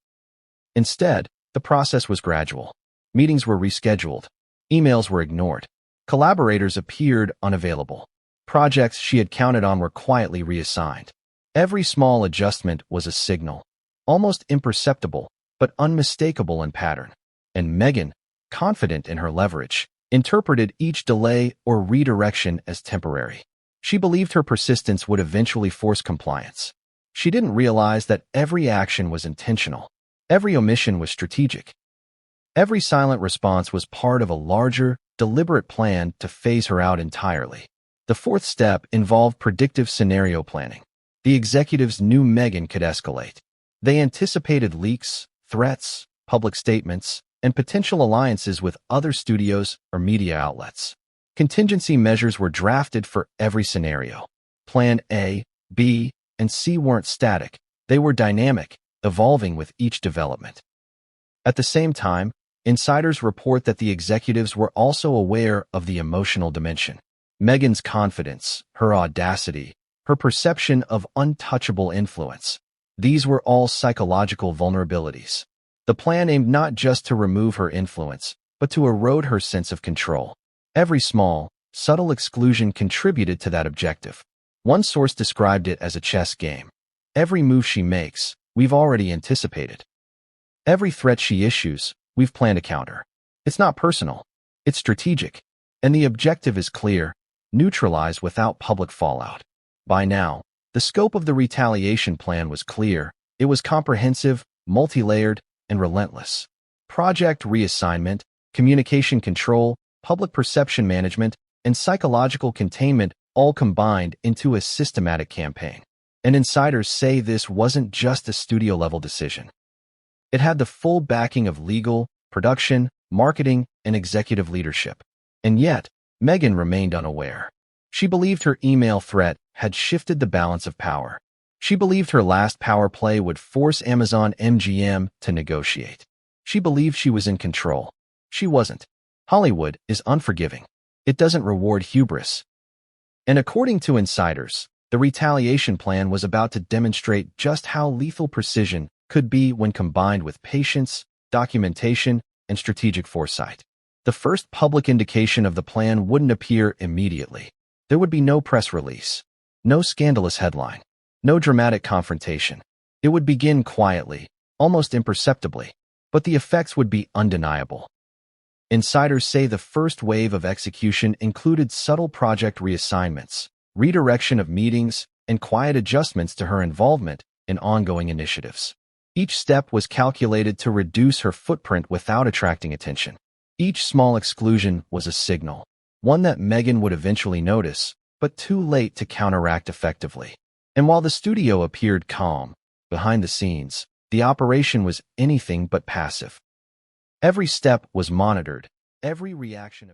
Instead, the process was gradual. Meetings were rescheduled. Emails were ignored. Collaborators appeared unavailable. Projects she had counted on were quietly reassigned. Every small adjustment was a signal, almost imperceptible, but unmistakable in pattern. And Meghan, confident in her leverage, interpreted each delay or redirection as temporary. She believed her persistence would eventually force compliance. She didn't realize that every action was intentional. Every omission was strategic. Every silent response was part of a larger, deliberate plan to phase her out entirely. The fourth step involved predictive scenario planning. The executives knew Meghan could escalate. They anticipated leaks, threats, public statements, and potential alliances with other studios or media outlets. Contingency measures were drafted for every scenario. Plan A, B, and C weren't static. They were dynamic, evolving with each development. At the same time, insiders report that the executives were also aware of the emotional dimension. Meghan's confidence, her audacity, her perception of untouchable influence. These were all psychological vulnerabilities. The plan aimed not just to remove her influence, but to erode her sense of control. Every small, subtle exclusion contributed to that objective. One source described it as a chess game. Every move she makes, we've already anticipated. Every threat she issues, We've planned a counter. It's not personal. It's strategic. And the objective is clear: neutralize without public fallout. By now, the scope of the retaliation plan was clear. It was comprehensive, multi-layered, and relentless. Project reassignment, communication control, public perception management, and psychological containment all combined into a systematic campaign. And insiders say this wasn't just a studio-level decision. It had the full backing of legal, production, marketing, and executive leadership. And yet, Meghan remained unaware. She believed her email threat had shifted the balance of power. She believed her last power play would force Amazon MGM to negotiate. She believed she was in control. She wasn't. Hollywood is unforgiving. It doesn't reward hubris. And according to insiders, the retaliation plan was about to demonstrate just how lethal precision could be when combined with patience, documentation, and strategic foresight. The first public indication of the plan wouldn't appear immediately. There would be no press release, no scandalous headline, no dramatic confrontation. It would begin quietly, almost imperceptibly, but the effects would be undeniable. Insiders say the first wave of execution included subtle project reassignments, redirection of meetings, and quiet adjustments to her involvement in ongoing initiatives. Each step was calculated to reduce her footprint without attracting attention. Each small exclusion was a signal, one that Meghan would eventually notice, but too late to counteract effectively. And while the studio appeared calm, behind the scenes, the operation was anything but passive. Every step was monitored, every reaction